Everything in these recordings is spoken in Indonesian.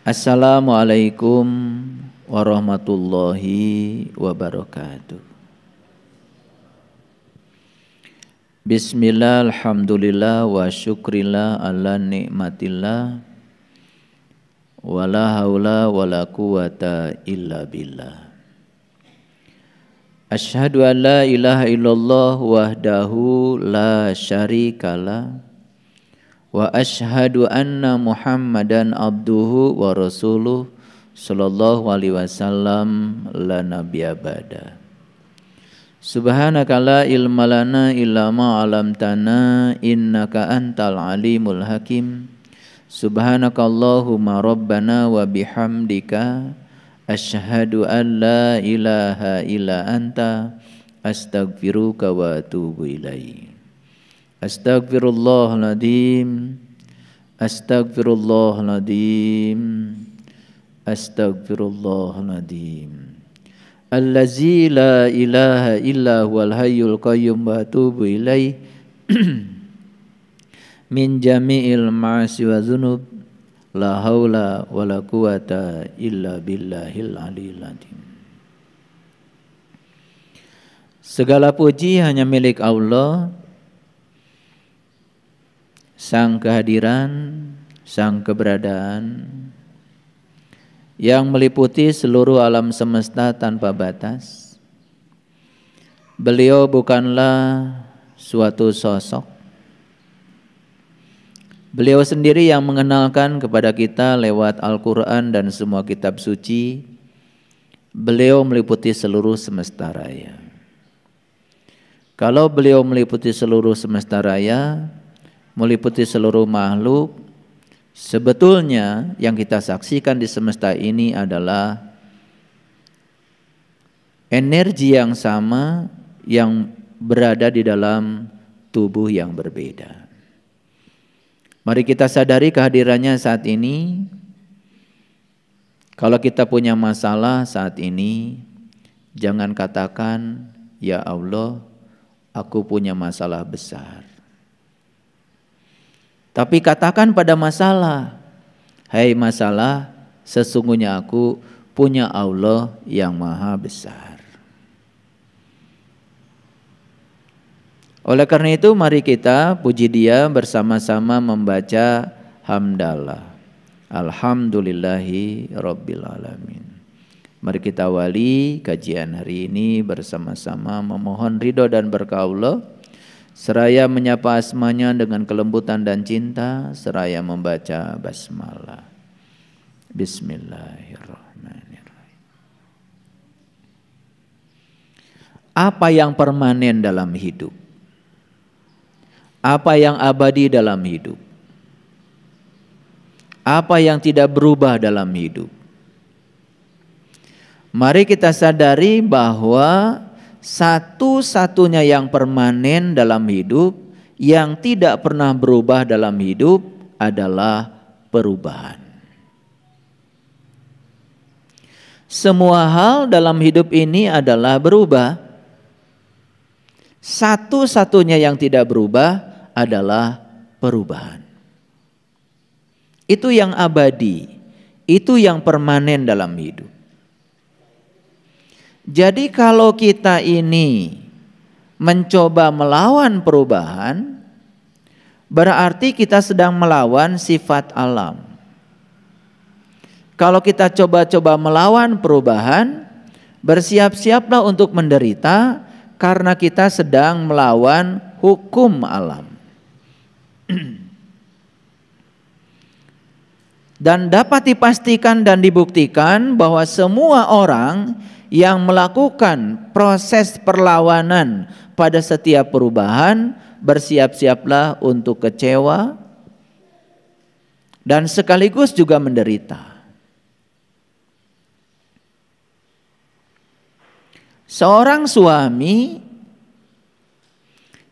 Assalamualaikum warahmatullahi wabarakatuh. Bismillah, alhamdulillah, wa syukrillah ala nikmatillah, wa la hawla wa la quwata illa billah. Asyhadu an la ilaha illallah wahdahu la syarikalah, wa asyhadu anna Muhammadan abduhu wa rasuluh sallallahu alaihi wasallam la nabiyya ba'da. Subhanaka la ilma lana illa ma 'allamtana innaka antal alimul hakim. Subhanaka Allahumma rabbana wa bihamdika asyhadu an la ilaha illa anta astaghfiruka wa atubu ilaik. Astaghfirullahaladzim, astaghfirullahaladzim, astaghfirullahaladzim. Allazi la ilaha illa huwal hayyul qayyum wa atubu ilaih min jami'il ma'asi wa dzunub la haula wa la quwata illa billahil aliyil azim. Segala puji hanya milik Allah, Sang kehadiran, Sang keberadaan yang meliputi seluruh alam semesta tanpa batas. Beliau bukanlah suatu sosok. Beliau sendiri yang mengenalkan kepada kita lewat Al-Quran dan semua kitab suci. Beliau meliputi seluruh semesta raya. Kalau beliau meliputi seluruh semesta raya, meliputi seluruh makhluk, sebetulnya yang kita saksikan di semesta ini adalah energi yang sama yang berada di dalam tubuh yang berbeda. Mari kita sadari kehadirannya saat ini. Kalau kita punya masalah saat ini, jangan katakan, "Ya Allah, aku punya masalah besar." Tapi katakan pada masalah, "Hai masalah, sesungguhnya aku punya Allah yang maha besar." Oleh karena itu mari kita puji Dia bersama-sama membaca hamdalah. Alhamdulillahi rabbil alamin. Mari kita awali kajian hari ini bersama-sama memohon ridho dan berkah Allah, seraya menyapa asmanya dengan kelembutan dan cinta, seraya membaca basmalah. Bismillahirrahmanirrahim. Apa yang permanen dalam hidup? Apa yang abadi dalam hidup? Apa yang tidak berubah dalam hidup? Mari kita sadari bahwa satu-satunya yang permanen dalam hidup, yang tidak pernah berubah dalam hidup adalah perubahan. Semua hal dalam hidup ini adalah berubah. Satu-satunya yang tidak berubah adalah perubahan. Itu yang abadi, itu yang permanen dalam hidup. Jadi kalau kita ini mencoba melawan perubahan, berarti kita sedang melawan sifat alam. Kalau kita coba-coba melawan perubahan, bersiap-siaplah untuk menderita karena kita sedang melawan hukum alam. Dan dapat dipastikan dan dibuktikan bahwa semua orang yang melakukan proses perlawanan pada setiap perubahan, bersiap-siaplah untuk kecewa dan sekaligus juga menderita. Seorang suami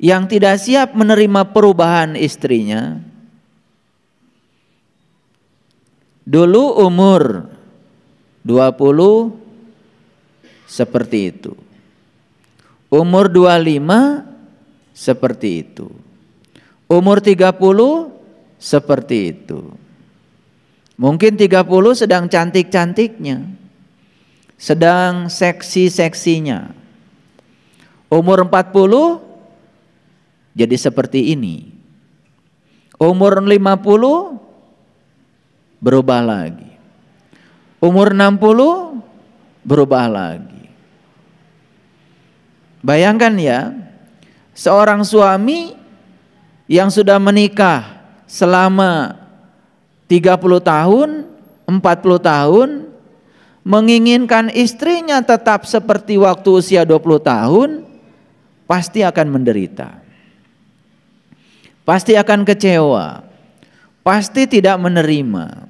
yang tidak siap menerima perubahan istrinya, dulu umur 20 seperti itu. Umur 25 seperti itu. Umur 30 seperti itu. Mungkin 30 sedang cantik-cantiknya, sedang seksi-seksinya. Umur 40 jadi seperti ini. Umur 50 berubah lagi. Umur 60 berubah lagi. Bayangkan ya, seorang suami yang sudah menikah selama 30 tahun, 40 tahun, menginginkan istrinya tetap seperti waktu usia 20 tahun, pasti akan menderita. Pasti akan kecewa. Pasti tidak menerima.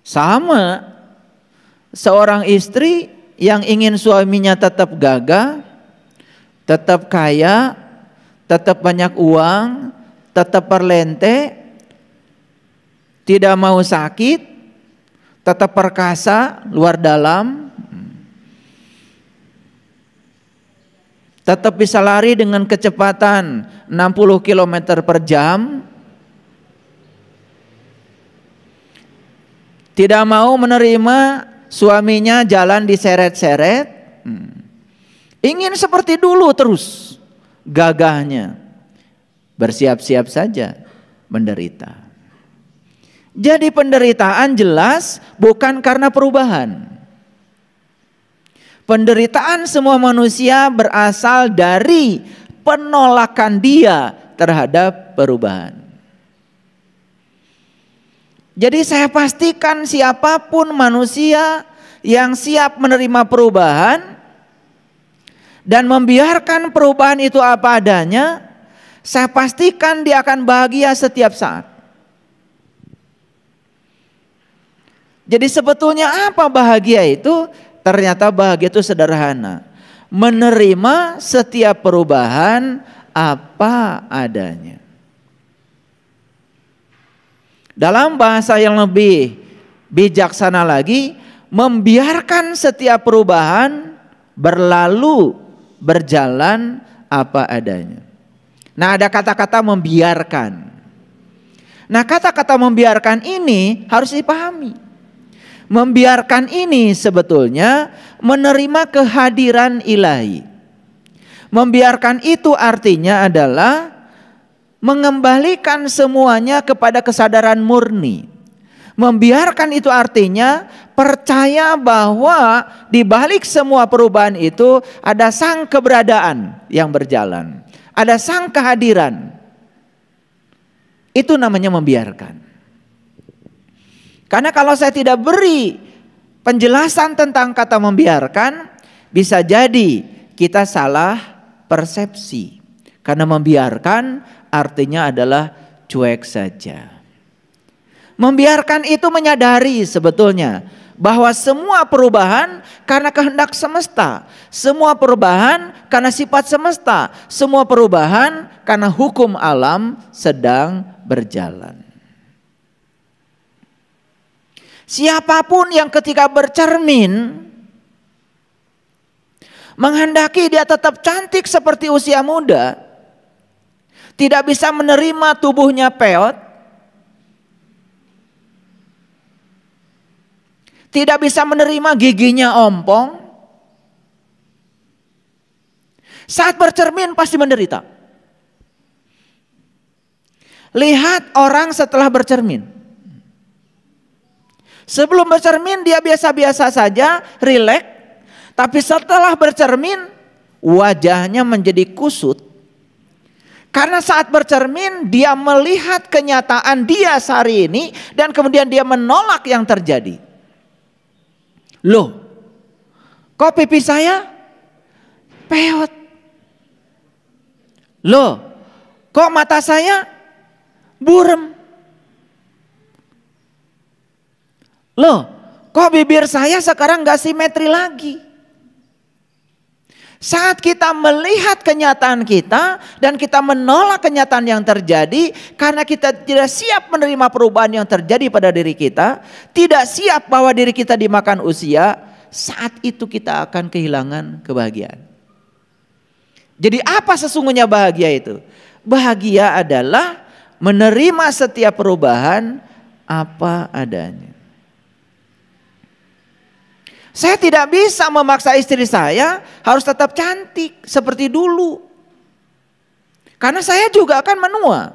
Sama seorang istri yang ingin suaminya tetap gagah, tetap kaya, tetap banyak uang, tetap perlente, tidak mau sakit, tetap perkasa, luar dalam, tetap bisa lari dengan kecepatan 60 km per jam, tidak mau menerima suaminya jalan diseret-seret, ingin seperti dulu terus gagahnya, bersiap-siap saja menderita. Jadi penderitaan jelas bukan karena perubahan. Penderitaan semua manusia berasal dari penolakan dia terhadap perubahan. Jadi saya pastikan siapapun manusia yang siap menerima perubahan dan membiarkan perubahan itu apa adanya, saya pastikan dia akan bahagia setiap saat. Jadi sebetulnya apa bahagia itu? Ternyata bahagia itu sederhana. Menerima setiap perubahan apa adanya. Dalam bahasa yang lebih bijaksana lagi, membiarkan setiap perubahan berlalu berjalan apa adanya. Nah, ada kata-kata membiarkan. Nah, kata-kata membiarkan ini harus dipahami. Membiarkan ini sebetulnya menerima kehadiran ilahi. Membiarkan itu artinya adalah mengembalikan semuanya kepada kesadaran murni. Membiarkan itu artinya percaya bahwa di balik semua perubahan itu ada sang keberadaan yang berjalan. Ada sang kehadiran. Itu namanya membiarkan. Karena kalau saya tidak beri penjelasan tentang kata membiarkan, bisa jadi kita salah persepsi. Karena membiarkan artinya adalah cuek saja. Membiarkan itu menyadari sebetulnya bahwa semua perubahan karena kehendak semesta. Semua perubahan karena sifat semesta. Semua perubahan karena hukum alam sedang berjalan. Siapapun yang ketika bercermin menghendaki dia tetap cantik seperti usia muda, tidak bisa menerima tubuhnya peot, tidak bisa menerima giginya ompong, saat bercermin pasti menderita. Lihat orang setelah bercermin. Sebelum bercermin dia biasa-biasa saja, rileks. Tapi setelah bercermin wajahnya menjadi kusut. Karena saat bercermin dia melihat kenyataan dia sehari ini dan kemudian dia menolak yang terjadi. Loh, kok pipi saya peot? Loh, kok mata saya burem? Loh, kok bibir saya sekarang gak simetri lagi? Saat kita melihat kenyataan kita dan kita menolak kenyataan yang terjadi karena kita tidak siap menerima perubahan yang terjadi pada diri kita, tidak siap bahwa diri kita dimakan usia, saat itu kita akan kehilangan kebahagiaan. Jadi apa sesungguhnya bahagia itu? Bahagia adalah menerima setiap perubahan apa adanya. Saya tidak bisa memaksa istri saya harus tetap cantik seperti dulu. Karena saya juga akan menua.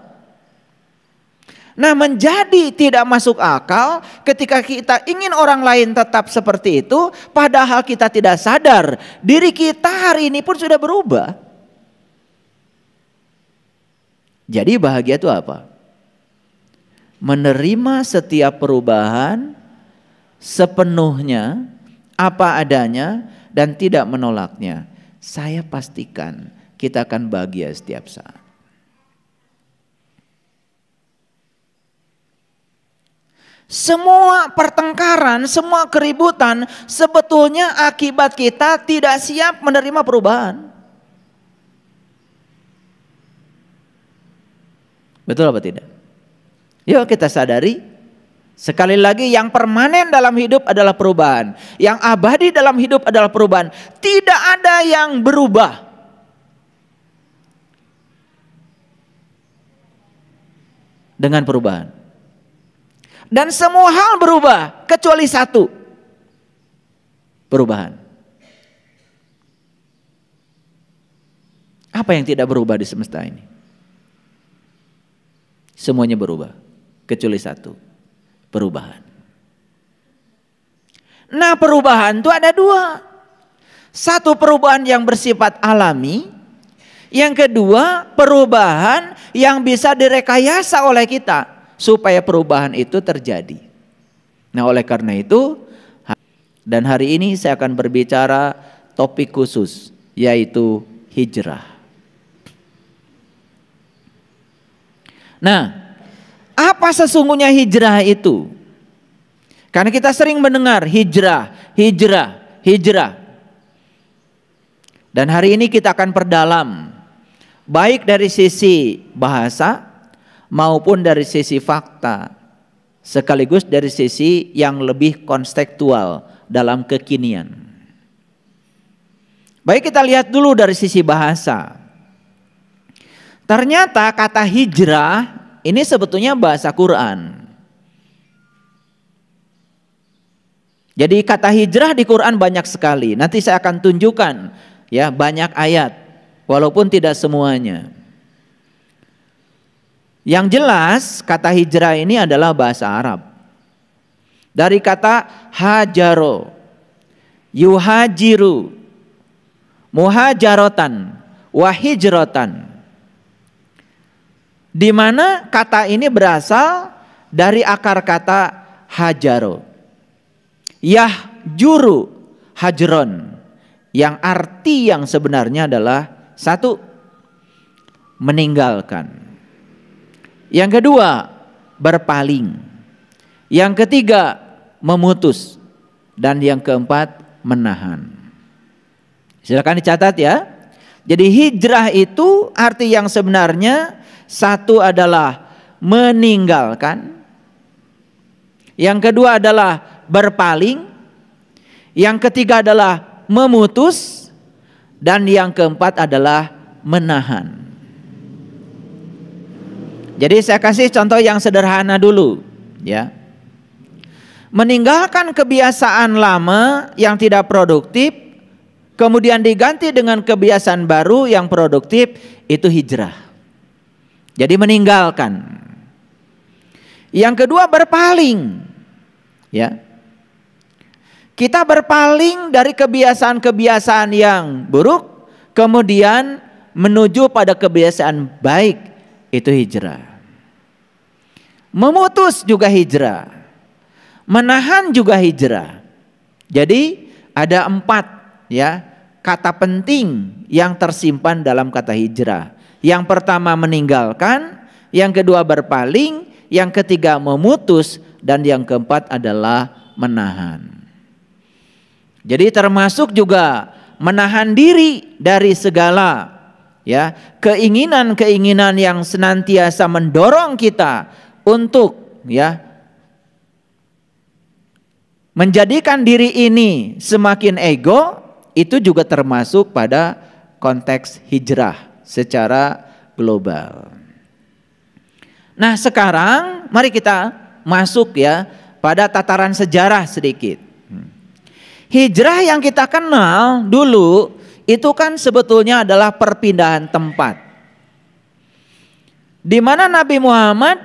Nah, menjadi tidak masuk akal ketika kita ingin orang lain tetap seperti itu, padahal kita tidak sadar diri kita hari ini pun sudah berubah. Jadi bahagia itu apa? Menerima setiap perubahan sepenuhnya, apa adanya, dan tidak menolaknya. Saya pastikan kita akan bahagia setiap saat. Semua pertengkaran, semua keributan sebetulnya akibat kita tidak siap menerima perubahan. Betul apa tidak? Yuk kita sadari, sekali lagi yang permanen dalam hidup adalah perubahan. Yang abadi dalam hidup adalah perubahan. Tidak ada yang berubah. Dengan perubahan. Dan semua hal berubah kecuali satu. Perubahan. Apa yang tidak berubah di semesta ini? Semuanya berubah kecuali satu. Perubahan. Nah, perubahan itu ada dua. Satu, perubahan yang bersifat alami. Yang kedua, perubahan yang bisa direkayasa oleh kita supaya perubahan itu terjadi. Nah, oleh karena itu, dan hari ini saya akan berbicara topik khusus, yaitu hijrah. Nah, apa sesungguhnya hijrah itu? Karena kita sering mendengar hijrah, hijrah, hijrah. Dan hari ini kita akan perdalam, baik dari sisi bahasa maupun dari sisi fakta, sekaligus dari sisi yang lebih konstekstual dalam kekinian. Baik, kita lihat dulu dari sisi bahasa. Ternyata kata hijrah ini sebetulnya bahasa Quran. Jadi kata hijrah di Quran banyak sekali. Nanti saya akan tunjukkan ya banyak ayat, walaupun tidak semuanya. Yang jelas kata hijrah ini adalah bahasa Arab. Dari kata hajaro, yuhajiru, muhajarotan, wahijrotan. Di mana kata ini berasal dari akar kata hajaro. Yahjuru hajron. Yang arti yang sebenarnya adalah satu, meninggalkan. Yang kedua, berpaling. Yang ketiga, memutus. Dan yang keempat, menahan. Silakan dicatat ya. Jadi hijrah itu arti yang sebenarnya satu adalah meninggalkan. Yang kedua adalah berpaling. Yang ketiga adalah memutus. Dan yang keempat adalah menahan. Jadi saya kasih contoh yang sederhana dulu ya. Meninggalkan kebiasaan lama yang tidak produktif, kemudian diganti dengan kebiasaan baru yang produktif, itu hijrah. Jadi meninggalkan. Yang kedua, berpaling. Ya. Kita berpaling dari kebiasaan-kebiasaan yang buruk, kemudian menuju pada kebiasaan baik. Itu hijrah. Memutus juga hijrah. Menahan juga hijrah. Jadi ada 4 ya kata penting yang tersimpan dalam kata hijrah. Yang pertama meninggalkan, yang kedua berpaling, yang ketiga memutus, dan yang keempat adalah menahan. Jadi termasuk juga menahan diri dari segala ya keinginan-keinginan yang senantiasa mendorong kita untuk ya menjadikan diri ini semakin ego, itu juga termasuk pada konteks hijrah secara global. Nah, sekarang mari kita masuk ya pada tataran sejarah sedikit. Hijrah yang kita kenal dulu itu kan sebetulnya adalah perpindahan tempat, di mana Nabi Muhammad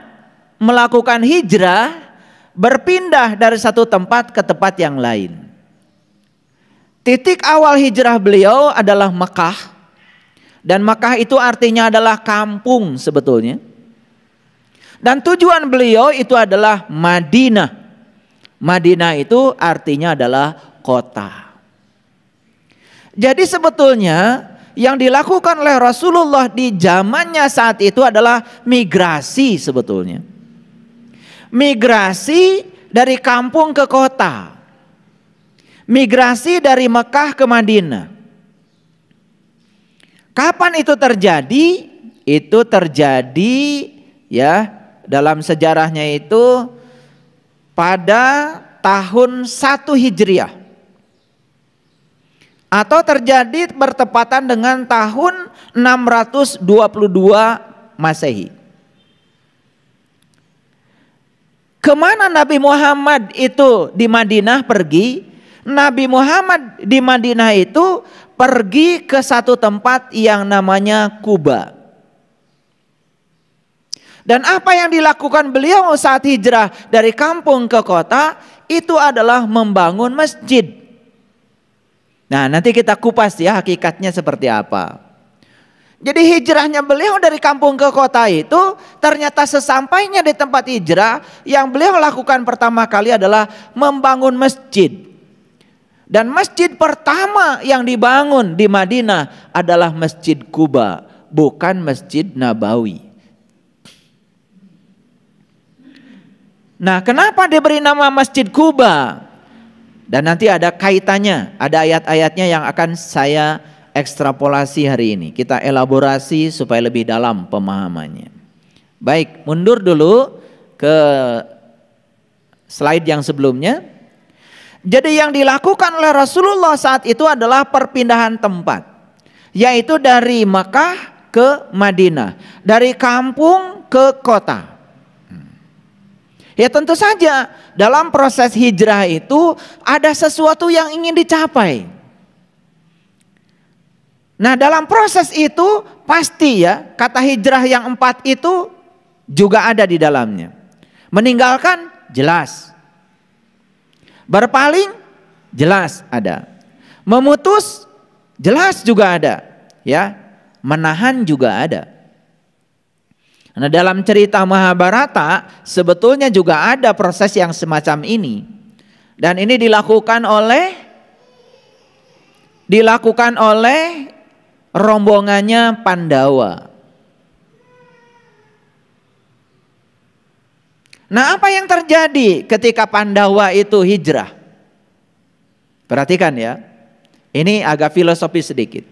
melakukan hijrah, berpindah dari satu tempat ke tempat yang lain. Titik awal hijrah beliau adalah Mekah, dan Mekah itu artinya adalah kampung sebetulnya. Dan tujuan beliau itu adalah Madinah. Madinah itu artinya adalah kota. Jadi sebetulnya yang dilakukan oleh Rasulullah di zamannya saat itu adalah migrasi sebetulnya. Migrasi dari kampung ke kota. Migrasi dari Mekah ke Madinah. Kapan itu terjadi? Itu terjadi ya dalam sejarahnya itu pada tahun 1 Hijriah. Atau terjadi bertepatan dengan tahun 622 Masehi. Kemana Nabi Muhammad itu di Madinah pergi? Nabi Muhammad di Madinah itu pergi ke satu tempat yang namanya Kuba. Dan apa yang dilakukan beliau saat hijrah dari kampung ke kota itu adalah membangun masjid. Nah, nanti kita kupas ya hakikatnya seperti apa. Jadi hijrahnya beliau dari kampung ke kota itu ternyata sesampainya di tempat hijrah yang beliau lakukan pertama kali adalah membangun masjid. Dan masjid pertama yang dibangun di Madinah adalah Masjid Kuba, bukan Masjid Nabawi. Nah, kenapa diberi nama Masjid Kuba? Dan nanti ada kaitannya, ada ayat-ayatnya yang akan saya ekstrapolasi hari ini. Kita elaborasi supaya lebih dalam pemahamannya. Baik, mundur dulu ke slide yang sebelumnya. Jadi yang dilakukan oleh Rasulullah saat itu adalah perpindahan tempat. Yaitu dari Makkah ke Madinah. Dari kampung ke kota. Ya tentu saja dalam proses hijrah itu ada sesuatu yang ingin dicapai. Nah dalam proses itu pasti ya kata hijrah yang 4 itu juga ada di dalamnya. Meninggalkan jelas. Berpaling jelas ada. Memutus jelas juga ada. Ya, menahan juga ada. Nah dalam cerita Mahabharata sebetulnya juga ada proses yang semacam ini. Dan ini dilakukan oleh rombongannya Pandawa. Nah apa yang terjadi ketika Pandawa itu hijrah? Perhatikan ya, ini agak filosofis sedikit.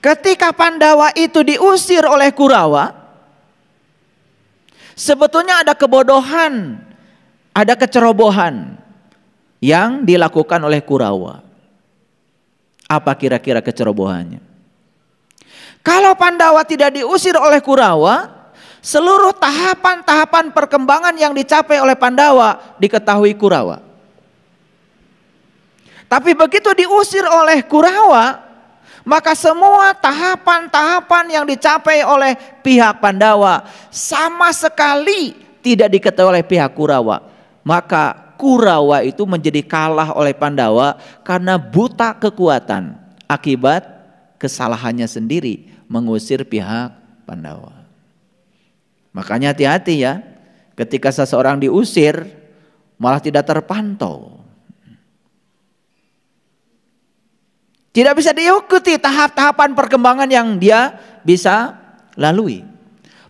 Ketika Pandawa itu diusir oleh Kurawa, sebetulnya ada kebodohan, ada kecerobohan yang dilakukan oleh Kurawa. Apa kira-kira kecerobohannya? Kalau Pandawa tidak diusir oleh Kurawa, seluruh tahapan-tahapan perkembangan yang dicapai oleh Pandawa diketahui Kurawa. Tapi begitu diusir oleh Kurawa, maka semua tahapan-tahapan yang dicapai oleh pihak Pandawa sama sekali tidak diketahui oleh pihak Kurawa. Maka Kurawa itu menjadi kalah oleh Pandawa karena buta kekuatan akibat kesalahannya sendiri mengusir pihak Pandawa. Makanya hati-hati ya, ketika seseorang diusir malah tidak terpantau. Tidak bisa diikuti tahap-tahapan perkembangan yang dia bisa lalui.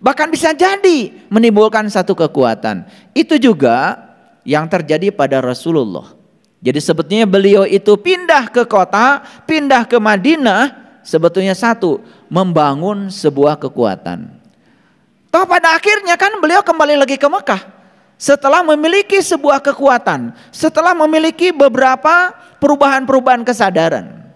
Bahkan bisa jadi menimbulkan satu kekuatan. Itu juga yang terjadi pada Rasulullah. Jadi sebetulnya beliau itu pindah ke kota, pindah ke Madinah, sebetulnya satu, membangun sebuah kekuatan. Toh pada akhirnya kan beliau kembali lagi ke Mekah. Setelah memiliki sebuah kekuatan, setelah memiliki beberapa perubahan-perubahan kesadaran.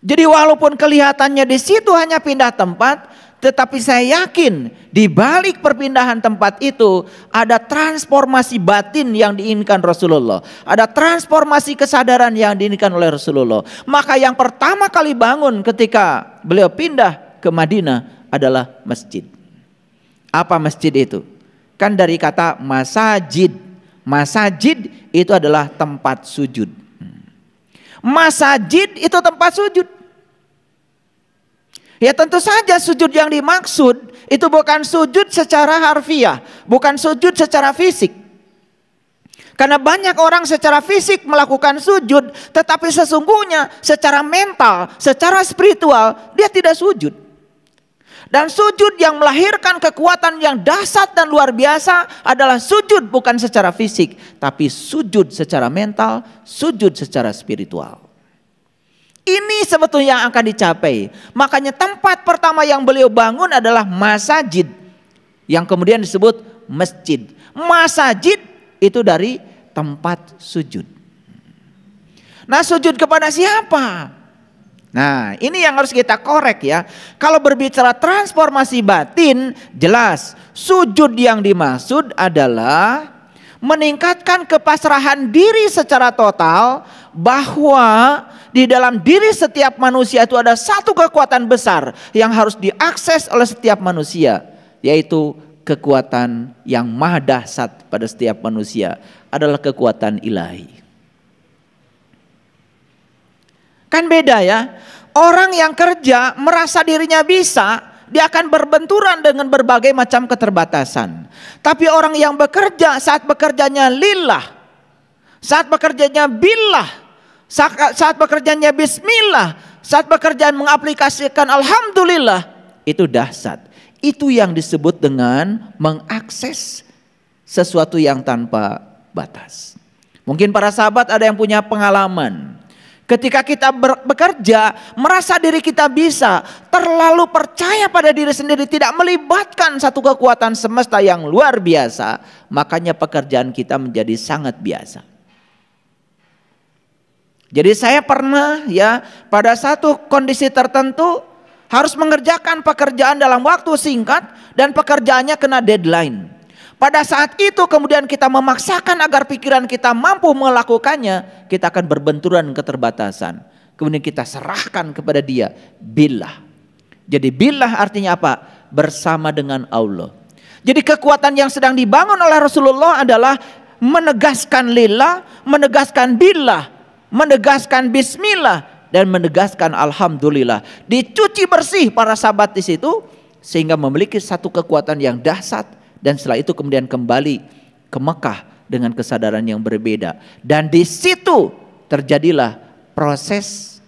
Jadi walaupun kelihatannya di situ hanya pindah tempat, Tetapi saya yakin di balik perpindahan tempat itu ada transformasi batin yang diinginkan Rasulullah. Ada transformasi kesadaran yang diinginkan oleh Rasulullah. Maka yang pertama kali bangun ketika beliau pindah ke Madinah adalah masjid. Apa masjid itu? Kan dari kata masajid. Masajid itu adalah tempat sujud. Masajid itu tempat sujud. Ya tentu saja sujud yang dimaksud itu bukan sujud secara harfiah, bukan sujud secara fisik. Karena banyak orang secara fisik melakukan sujud, tetapi sesungguhnya secara mental, secara spiritual dia tidak sujud. Dan sujud yang melahirkan kekuatan yang dahsyat dan luar biasa adalah sujud bukan secara fisik, tapi sujud secara mental, sujud secara spiritual. Ini sebetulnya yang akan dicapai. Makanya tempat pertama yang beliau bangun adalah masajid, yang kemudian disebut masjid. Masajid itu dari tempat sujud. Nah, sujud kepada siapa? Nah, ini yang harus kita korek ya. Kalau berbicara transformasi batin, jelas sujud yang dimaksud adalah meningkatkan kepasrahan diri secara total, bahwa di dalam diri setiap manusia itu ada satu kekuatan besar yang harus diakses oleh setiap manusia, yaitu kekuatan yang maha dahsyat pada setiap manusia adalah kekuatan ilahi. Kan beda ya, orang yang kerja merasa dirinya bisa, dia akan berbenturan dengan berbagai macam keterbatasan. Tapi orang yang bekerja, saat bekerjanya lillah, saat bekerjanya billah, saat bekerjanya bismillah, saat bekerjaan mengaplikasikan alhamdulillah, itu dahsyat. Itu yang disebut dengan mengakses sesuatu yang tanpa batas. Mungkin para sahabat ada yang punya pengalaman. Ketika kita bekerja, merasa diri kita bisa, terlalu percaya pada diri sendiri, tidak melibatkan satu kekuatan semesta yang luar biasa, makanya pekerjaan kita menjadi sangat biasa. Jadi saya pernah ya pada satu kondisi tertentu harus mengerjakan pekerjaan dalam waktu singkat dan pekerjaannya kena deadline. Pada saat itu kemudian kita memaksakan agar pikiran kita mampu melakukannya, kita akan berbenturan keterbatasan. Kemudian kita serahkan kepada dia, billah. Jadi billah artinya apa? Bersama dengan Allah. Jadi kekuatan yang sedang dibangun oleh Rasulullah adalah menegaskan lillah, menegaskan billah, menegaskan bismillah, dan menegaskan alhamdulillah. Dicuci bersih para sahabat di situ sehingga memiliki satu kekuatan yang dahsyat. Dan setelah itu kemudian kembali ke Mekah dengan kesadaran yang berbeda. Dan di situ terjadilah proses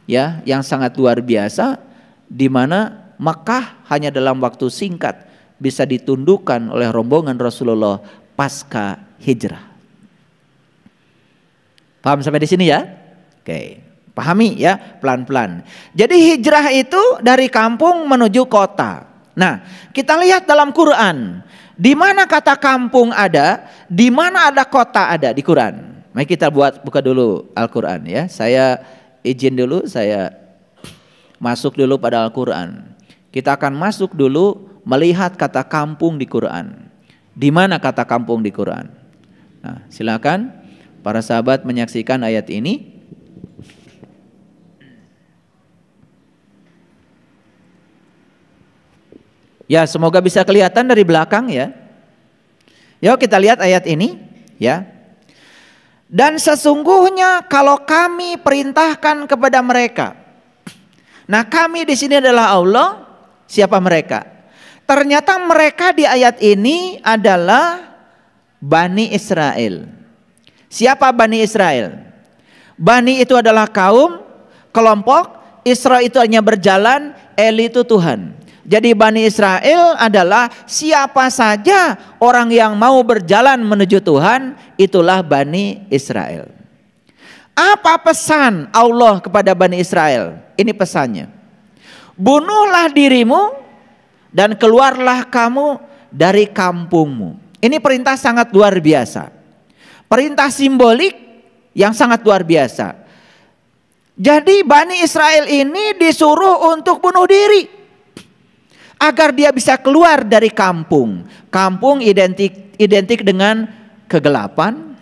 ya yang sangat luar biasa, di mana Mekah hanya dalam waktu singkat bisa ditundukkan oleh rombongan Rasulullah pasca hijrah. Paham sampai di sini ya? Oke, pahami ya pelan-pelan. Jadi hijrah itu dari kampung menuju kota. Nah, kita lihat dalam Quran. Di mana kata kampung ada, di mana ada kota ada di Quran. Mari kita buka dulu Al-Quran ya. Saya izin dulu, saya masuk dulu pada Al-Quran. Kita akan masuk dulu melihat kata kampung di Quran. Di mana kata kampung di Quran? Nah, silakan para sahabat menyaksikan ayat ini. Ya, semoga bisa kelihatan dari belakang ya. Yuk kita lihat ayat ini ya. Dan sesungguhnya kalau kami perintahkan kepada mereka. Nah, kami di sini adalah Allah. Siapa mereka? Ternyata mereka di ayat ini adalah Bani Israel. Siapa Bani Israel? Bani itu adalah kaum, kelompok, Isra itu hanya berjalan, El itu Tuhan. Jadi Bani Israel adalah siapa saja orang yang mau berjalan menuju Tuhan, itulah Bani Israel. Apa pesan Allah kepada Bani Israel? Ini pesannya. Bunuhlah dirimu dan keluarlah kamu dari kampungmu. Ini perintah sangat luar biasa. Perintah simbolik yang sangat luar biasa. Jadi Bani Israel ini disuruh untuk bunuh diri. agar dia bisa keluar dari kampung. Kampung identik dengan kegelapan.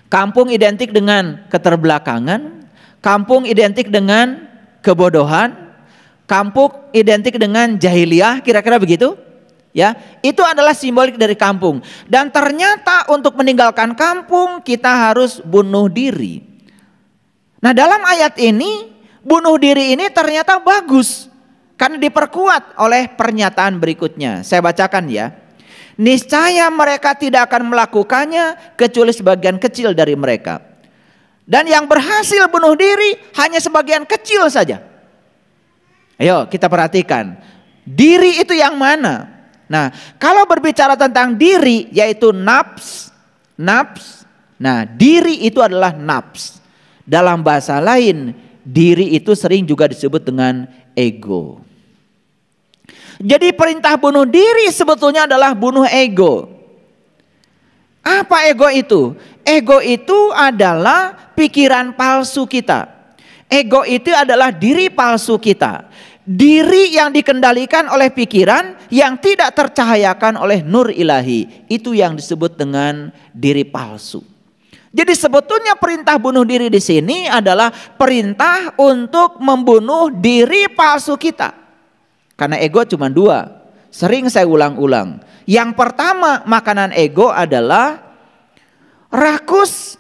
Kampung identik dengan keterbelakangan. Kampung identik dengan kebodohan. Kampung identik dengan jahiliyah, kira-kira begitu. Ya, itu adalah simbolik dari kampung. Dan ternyata untuk meninggalkan kampung kita harus bunuh diri. Nah, dalam ayat ini bunuh diri ini ternyata bagus karena diperkuat oleh pernyataan berikutnya. Saya bacakan ya. Niscaya mereka tidak akan melakukannya kecuali sebagian kecil dari mereka. Dan yang berhasil bunuh diri hanya sebagian kecil saja. Ayo kita perhatikan, diri itu yang mana? Nah, kalau berbicara tentang diri yaitu nafs. Nah, diri itu adalah nafs. Dalam bahasa lain, diri itu sering juga disebut dengan ego. Jadi perintah bunuh diri sebetulnya adalah bunuh ego. Apa ego itu? Ego itu adalah pikiran palsu kita. Ego itu adalah diri palsu kita. Diri yang dikendalikan oleh pikiran yang tidak tercahayakan oleh nur ilahi. Itu yang disebut dengan diri palsu. Jadi sebetulnya perintah bunuh diri di sini adalah perintah untuk membunuh diri palsu kita. Karena ego cuma dua. Sering saya ulang-ulang. Yang pertama makanan ego adalah rakus,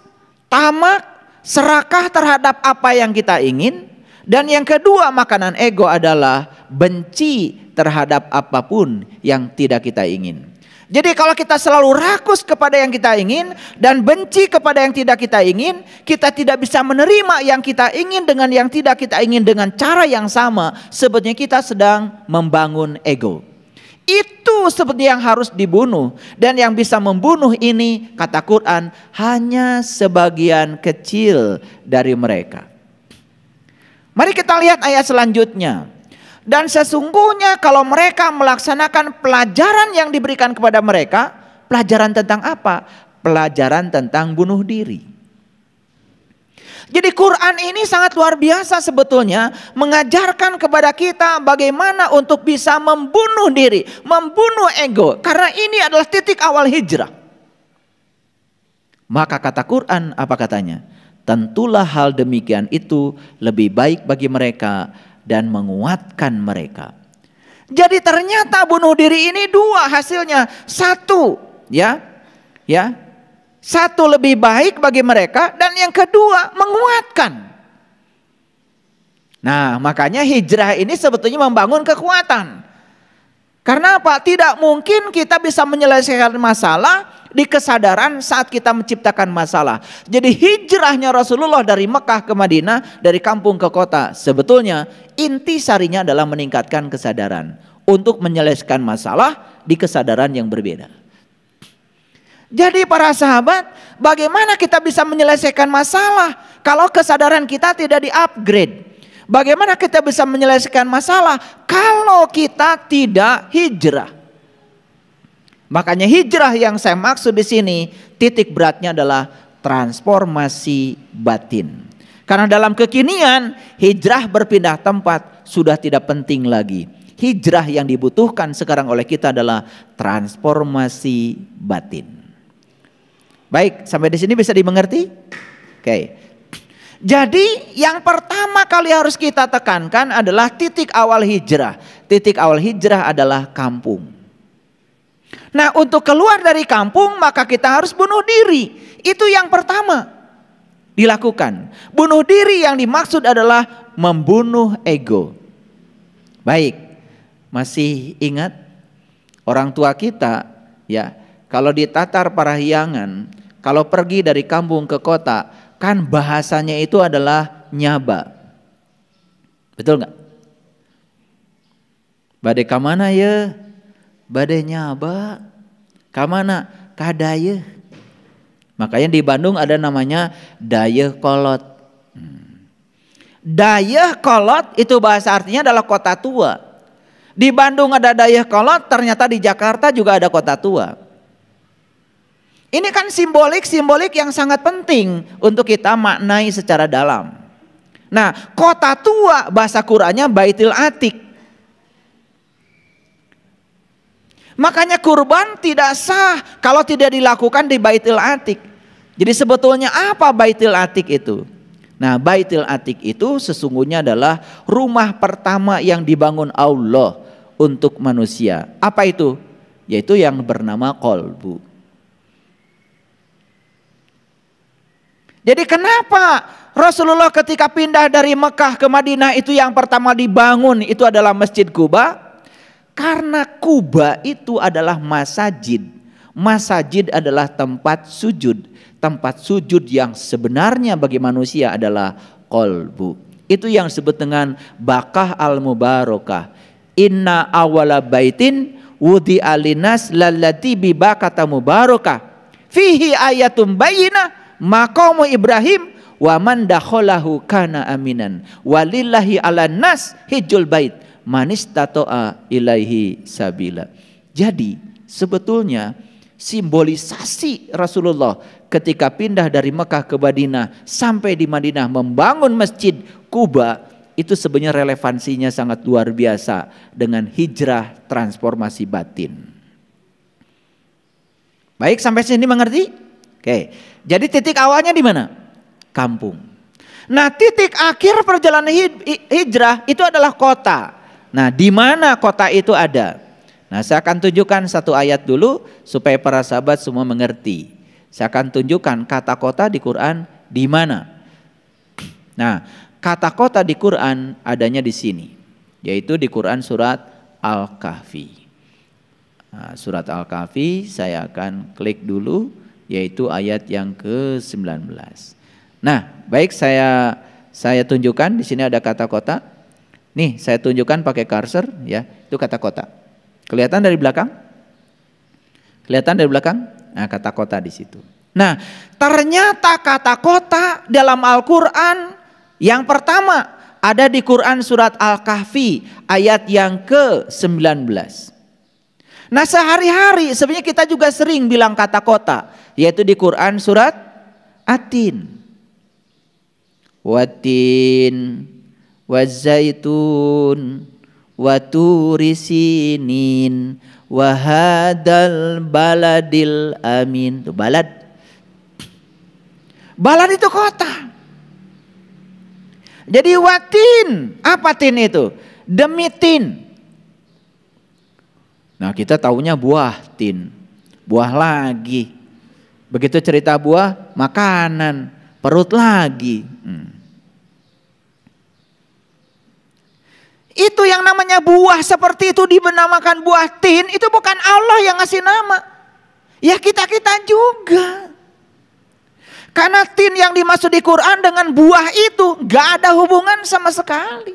tamak, serakah terhadap apa yang kita ingin. Dan yang kedua makanan ego adalah benci terhadap apapun yang tidak kita ingin. Jadi kalau kita selalu rakus kepada yang kita ingin dan benci kepada yang tidak kita ingin, kita tidak bisa menerima yang kita ingin dengan yang tidak kita ingin dengan cara yang sama. Sebetulnya kita sedang membangun ego. Itu sebetulnya yang harus dibunuh. Dan yang bisa membunuh ini kata Quran hanya sebagian kecil dari mereka. Mari kita lihat ayat selanjutnya. Dan sesungguhnya kalau mereka melaksanakan pelajaran yang diberikan kepada mereka, pelajaran tentang apa? Pelajaran tentang bunuh diri. Jadi Quran ini sangat luar biasa sebetulnya, mengajarkan kepada kita bagaimana untuk bisa membunuh diri, membunuh ego. Karena ini adalah titik awal hijrah. Maka kata Quran, apa katanya? Tentulah hal demikian itu lebih baik bagi mereka dan menguatkan mereka. Jadi ternyata bunuh diri ini dua hasilnya. Satu, satu lebih baik bagi mereka dan yang kedua menguatkan. Nah, makanya hijrah ini sebetulnya membangun kekuatan. Karena apa? Tidak mungkin kita bisa menyelesaikan masalah di kesadaran saat kita menciptakan masalah. Jadi hijrahnya Rasulullah dari Mekah ke Madinah, dari kampung ke kota, sebetulnya inti sarinya adalah meningkatkan kesadaran untuk menyelesaikan masalah di kesadaran yang berbeda. Jadi para sahabat, bagaimana kita bisa menyelesaikan masalah kalau kesadaran kita tidak di-upgrade? Bagaimana kita bisa menyelesaikan masalah kalau kita tidak hijrah? Makanya hijrah yang saya maksud di sini titik beratnya adalah transformasi batin. Karena dalam kekinian hijrah berpindah tempat sudah tidak penting lagi. Hijrah yang dibutuhkan sekarang oleh kita adalah transformasi batin. Baik, sampai di sini bisa dimengerti? Oke. Jadi yang pertama kali harus kita tekankan adalah titik awal hijrah. Titik awal hijrah adalah kampung. Nah, untuk keluar dari kampung maka kita harus bunuh diri. Itu yang pertama dilakukan. Bunuh diri yang dimaksud adalah membunuh ego. Baik, masih ingat orang tua kita ya, kalau di Tatar Parahyangan, kalau pergi dari kampung ke kota, kan bahasanya itu adalah nyaba. Betul nggak? Bade kamana ya? Bade nyaba. Kamana? Kadaya. Makanya di Bandung ada namanya Dayeuh Kolot. Dayeuh Kolot itu bahasa artinya adalah kota tua. Di Bandung ada Dayeuh Kolot, ternyata di Jakarta juga ada kota tua. Ini kan simbolik yang sangat penting untuk kita maknai secara dalam. Nah, kota tua bahasa Qur'annya Baitul Atiq. Makanya kurban tidak sah kalau tidak dilakukan di Baitul Atiq. Jadi sebetulnya apa Baitul Atiq itu? Nah, Baitul Atiq itu sesungguhnya adalah rumah pertama yang dibangun Allah untuk manusia. Apa itu? Yaitu yang bernama qalbu. Jadi kenapa Rasulullah ketika pindah dari Mekah ke Madinah itu yang pertama dibangun itu adalah Masjid Quba? Karena Quba itu adalah masajid. Masajid adalah tempat sujud. Tempat sujud yang sebenarnya bagi manusia adalah qalbu. Itu yang disebut dengan Bakah al-Mubarakah. Inna awala baitin wudi alinas lalati bibakata mubarakah. Fihi ayatum bayinah maqamu Ibrahim wa man dakhalahu kana aminan walillahi 'alan nas hijjul bait man istata'a ilaihi sabila. Jadi sebetulnya simbolisasi Rasulullah ketika pindah dari Mekah ke Madinah sampai di Madinah membangun Masjid Quba itu sebenarnya relevansinya sangat luar biasa dengan hijrah transformasi batin. Baik, sampai sini mengerti? Oke. Jadi titik awalnya di mana? Kampung. Nah, titik akhir perjalanan hijrah itu adalah kota. Nah, di mana kota itu ada? Nah, saya akan tunjukkan satu ayat dulu supaya para sahabat semua mengerti. Saya akan tunjukkan kata kota di Quran di mana. Nah, kata kota di Quran adanya di sini, yaitu di Quran surat Al-Kahfi. Nah, surat Al-Kahfi saya akan klik dulu, yaitu ayat yang ke-19. Nah, baik, saya tunjukkan di sini ada kata kota. Nih, saya tunjukkan pakai cursor ya, itu kata kota. Kelihatan dari belakang? Kelihatan dari belakang? Nah, kata kota di situ. Nah, ternyata kata kota dalam Al-Qur'an yang pertama ada di Quran surat Al-Kahfi ayat yang ke-19. Nah, sehari-hari sebenarnya kita juga sering bilang kata kota, yaitu di Quran surat At-Tin. Watin wazaitun waturisinin wahadal baladil amin. Itu balad. Balad itu kota. Jadi watin, apa tin itu? Demi tin. Nah, kita taunya buah tin. Buah lagi. Begitu cerita buah, makanan, perut lagi. Itu yang namanya buah seperti itu dinamakan buah tin, itu bukan Allah yang ngasih nama. Ya kita-kita juga. Karena tin yang dimaksud di Quran dengan buah itu gak ada hubungan sama sekali.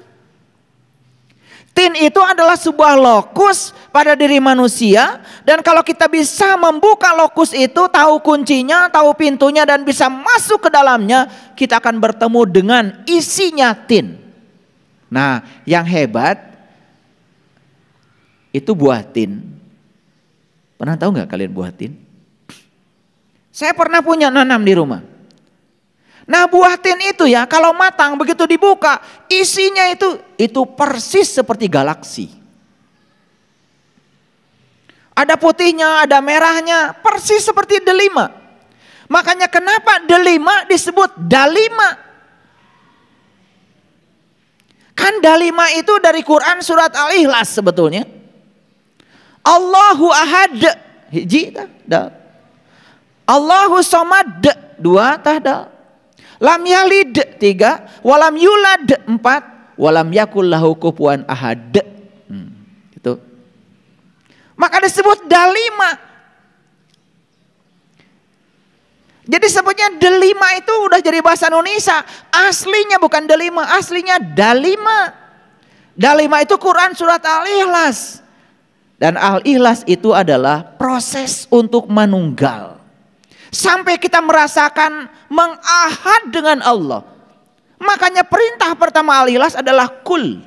Tin itu adalah sebuah lokus pada diri manusia, dan kalau kita bisa membuka lokus itu, tahu kuncinya, tahu pintunya, dan bisa masuk ke dalamnya, kita akan bertemu dengan isinya tin. Nah, yang hebat itu buah tin. Pernah tahu nggak kalian buah tin? Saya pernah punya nanam di rumah. Nah, buah tin itu ya kalau matang begitu dibuka, isinya itu persis seperti galaksi. Ada putihnya, ada merahnya, persis seperti delima. Makanya kenapa delima disebut dalima? Kan dalima itu dari Quran surat Al-Ikhlas sebetulnya. Allahu ahad, hiji tah. Allahu somad, dua tah. Lam yalid, tiga. Walam yulad, empat. Walam yakul lahu kufuwan ahad. Itu. Maka disebut dalima. Jadi sebutnya delima itu udah jadi bahasa Indonesia. Aslinya bukan delima, aslinya dalima. Dalima itu Quran surat Al-Ikhlas. Dan Al-Ikhlas itu adalah proses untuk menunggal. Sampai kita merasakan mengahad dengan Allah. Makanya perintah pertama Al-Ikhlas adalah kul.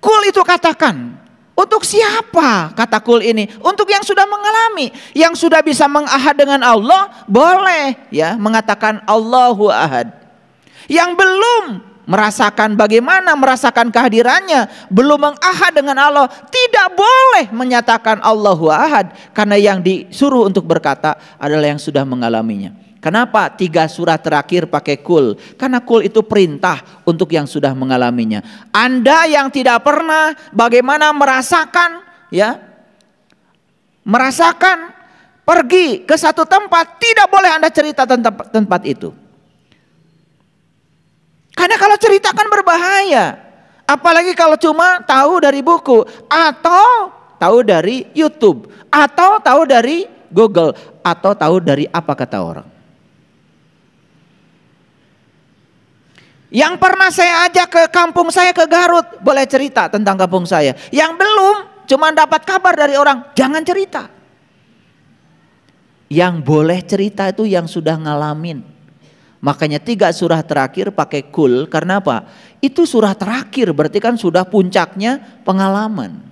Kul itu katakan. Untuk siapa kata kul ini? Untuk yang sudah mengalami, yang sudah bisa mengahad dengan Allah, boleh ya mengatakan Allahu ahad. Yang belum merasakan bagaimana merasakan kehadirannya, belum mengahad dengan Allah, tidak boleh menyatakan Allahu ahad, karena yang disuruh untuk berkata adalah yang sudah mengalaminya. Kenapa 3 surat terakhir pakai kul? Karena kul itu perintah untuk yang sudah mengalaminya. Anda yang tidak pernah bagaimana merasakan, ya, merasakan pergi ke satu tempat, tidak boleh Anda cerita tentang tempat itu. Karena kalau cerita kan berbahaya. Apalagi kalau cuma tahu dari buku, atau tahu dari YouTube, atau tahu dari Google, atau tahu dari apa kata orang. Yang pernah saya ajak ke kampung saya, ke Garut, boleh cerita tentang kampung saya. Yang belum, cuma dapat kabar dari orang, jangan cerita. Yang boleh cerita itu yang sudah ngalamin. Makanya 3 surah terakhir pakai kul, karena apa? Itu surah terakhir, berarti kan sudah puncaknya pengalaman.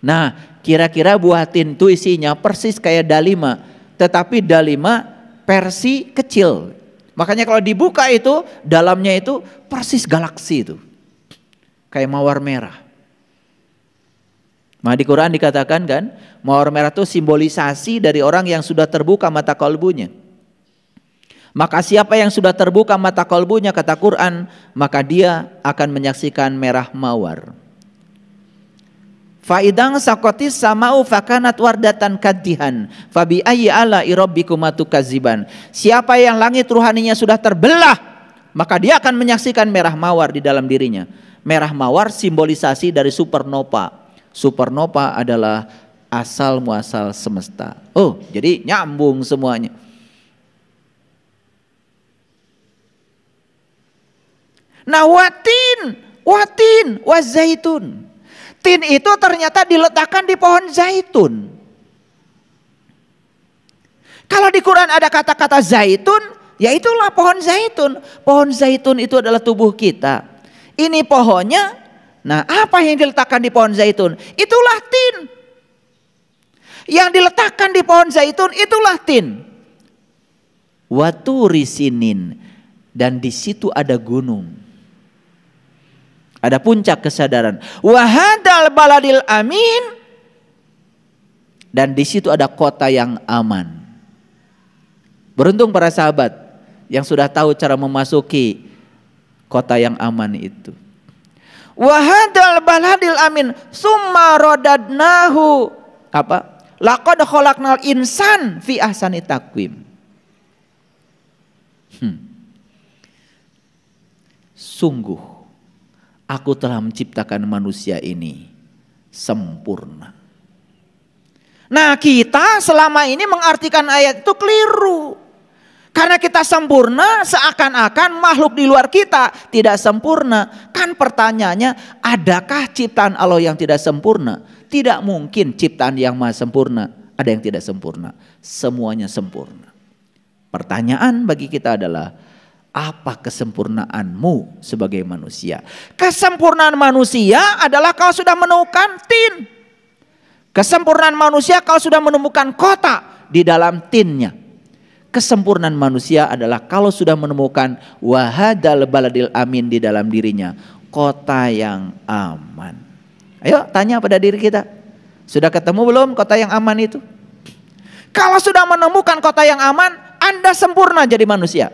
Nah, kira-kira buatin tuh isinya persis kayak dalima, tetapi dalima versi kecil. Makanya kalau dibuka itu, dalamnya itu persis galaksi itu. Kayak mawar merah. Nah, di Quran dikatakan kan, mawar merah itu simbolisasi dari orang yang sudah terbuka mata kalbunya. Maka siapa yang sudah terbuka mata kalbunya, kata Quran, maka dia akan menyaksikan merah mawar. Faidang sakotis samau fakanat wardatan kadihan fabi ayyi ala irabbikum tukaziban. Siapa yang langit ruhaninya sudah terbelah, maka dia akan menyaksikan merah mawar di dalam dirinya. Merah mawar simbolisasi dari supernova. Supernova adalah asal muasal semesta. Oh, jadi nyambung semuanya. Nah, watin, wazaitun. Tin itu ternyata diletakkan di pohon zaitun. Kalau di Quran ada kata-kata zaitun, ya itulah pohon zaitun. Pohon zaitun itu adalah tubuh kita. Ini pohonnya. Nah, apa yang diletakkan di pohon zaitun? Itulah tin. Yang diletakkan di pohon zaitun itulah tin. Waturi sinin, dan di situ ada gunung. Ada puncak kesadaran. Wahadal baladil amin, dan di situ ada kota yang aman. Beruntung para sahabat yang sudah tahu cara memasuki kota yang aman itu. Wahadal baladil amin, summa rodadnahu apa? Laqad khalaqnal insan fi ahsani taqwim. Sungguh aku telah menciptakan manusia ini sempurna. Nah, kita selama ini mengartikan ayat itu keliru. Karena kita sempurna, seakan-akan makhluk di luar kita tidak sempurna. Kan pertanyaannya, adakah ciptaan Allah yang tidak sempurna? Tidak mungkin ciptaan yang maha sempurna ada yang tidak sempurna. Semuanya sempurna. Pertanyaan bagi kita adalah, apa kesempurnaanmu sebagai manusia? Kesempurnaan manusia adalah kau sudah menemukan tin. Kesempurnaan manusia kau sudah menemukan kota di dalam tinnya. Kesempurnaan manusia adalah kalau sudah menemukan wahadal baladil amin di dalam dirinya, kota yang aman. Ayo tanya pada diri kita, sudah ketemu belum kota yang aman itu? Kalau sudah menemukan kota yang aman, Anda sempurna jadi manusia.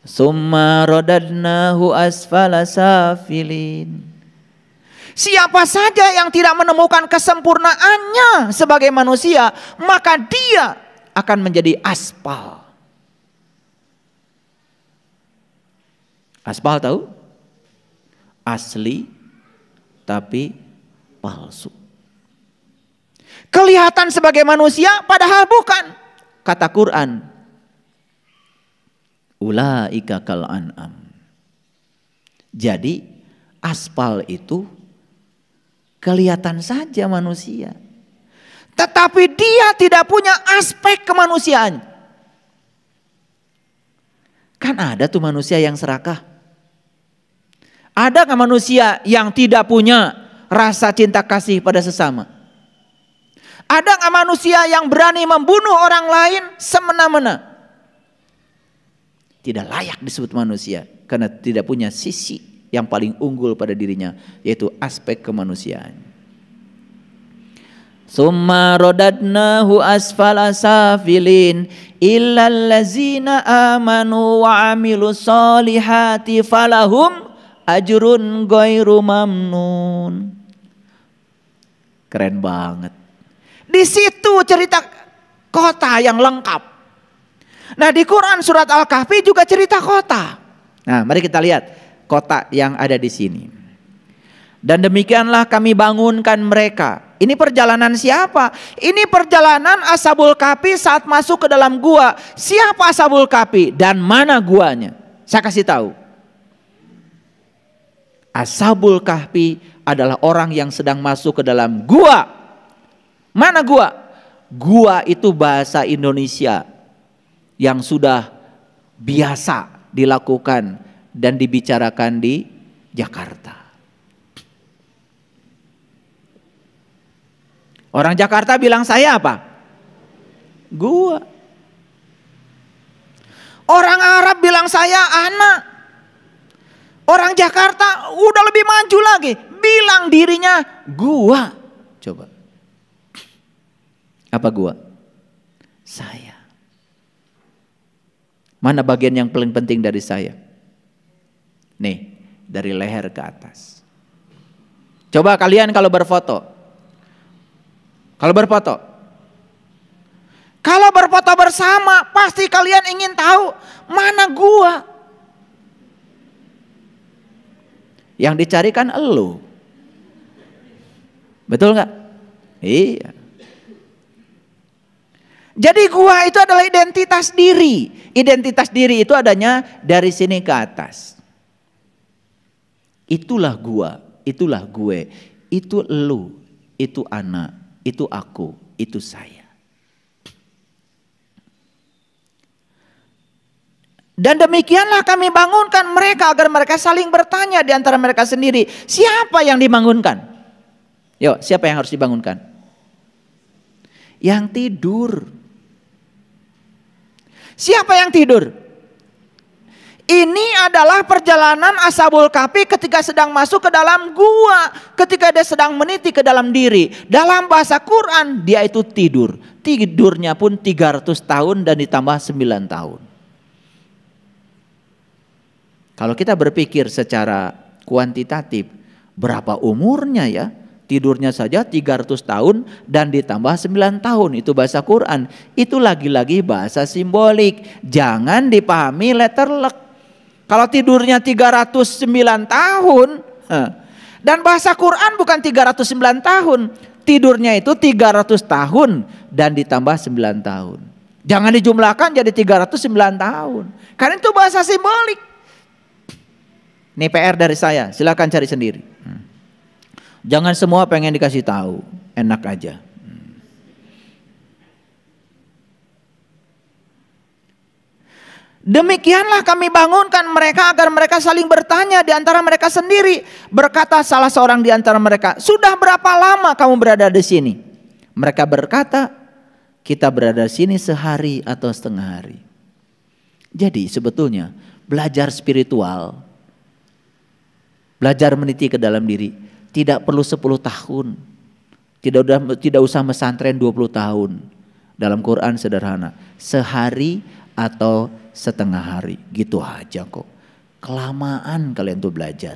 Summa rodadnahu asfala safilin. Siapa saja yang tidak menemukan kesempurnaannya sebagai manusia, maka dia akan menjadi aspal. Aspal tahu? Asli tapi palsu. Kelihatan sebagai manusia padahal bukan. Kata Quran, ulaika kal an'am. Jadi aspal itu kelihatan saja manusia, tetapi dia tidak punya aspek kemanusiaan. Kan ada tuh manusia yang serakah. Ada nggak manusia yang tidak punya rasa cinta kasih pada sesama? Ada nggak manusia yang berani membunuh orang lain semena-mena? Tidak layak disebut manusia karena tidak punya sisi yang paling unggul pada dirinya, yaitu aspek kemanusiaan. Summa rodadnahu asfala safilin illal ladzina amanu wa amilus solihati falahum ajrun ghairu mamnun. Keren banget. Di situ cerita kota yang lengkap. Nah, di Quran surat Al-Kahfi juga cerita kota. Nah, mari kita lihat kota yang ada di sini. Dan demikianlah kami bangunkan mereka. Ini perjalanan siapa? Ini perjalanan Ashabul Kahfi saat masuk ke dalam gua. Siapa Ashabul Kahfi dan mana guanya? Saya kasih tahu. Ashabul Kahfi adalah orang yang sedang masuk ke dalam gua. Mana gua? Gua itu bahasa Indonesia yang sudah biasa dilakukan dan dibicarakan di Jakarta. Orang Jakarta bilang saya apa? Gua. Orang Arab bilang saya anak. Orang Jakarta udah lebih maju lagi, bilang dirinya gua. Coba. Apa gua? Saya. Mana bagian yang paling penting dari saya? Nih, dari leher ke atas. Coba kalian kalau berfoto. Kalau berfoto bersama, pasti kalian ingin tahu mana gua. Yang dicari kan elu. Betul nggak? Iya. Jadi gua itu adalah identitas diri. Identitas diri itu adanya dari sini ke atas. Itulah gua, itulah gue, itu elu, itu anak, itu aku, itu saya. Dan demikianlah kami bangunkan mereka agar mereka saling bertanya di antara mereka sendiri. Siapa yang dibangunkan? Yuk, siapa yang harus dibangunkan? Yang tidur. Siapa yang tidur? Ini adalah perjalanan Ashabul Kahfi ketika sedang masuk ke dalam gua. Ketika dia sedang meniti ke dalam diri. Dalam bahasa Quran dia itu tidur. Tidurnya pun 300 tahun dan ditambah 9 tahun. Kalau kita berpikir secara kuantitatif, berapa umurnya ya? Tidurnya saja 300 tahun dan ditambah 9 tahun. Itu bahasa Quran. Itu lagi-lagi bahasa simbolik. Jangan dipahami letterlek. Kalau tidurnya 309 tahun, dan bahasa Quran bukan 309 tahun. Tidurnya itu 300 tahun dan ditambah 9 tahun. Jangan dijumlahkan jadi 309 tahun. Karena itu bahasa simbolik. Ini PR dari saya, silakan cari sendiri. Jangan semua pengen dikasih tahu, enak aja. Demikianlah kami bangunkan mereka agar mereka saling bertanya di antara mereka sendiri. Berkata salah seorang di antara mereka, sudah berapa lama kamu berada di sini? Mereka berkata, kita berada di sini sehari atau setengah hari. Jadi sebetulnya belajar spiritual, belajar meniti ke dalam diri, tidak perlu 10 tahun. Tidak usah mesantren 20 tahun. Dalam Quran sederhana, sehari atau setengah hari, gitu aja kok. Kelamaan kalian tuh belajar.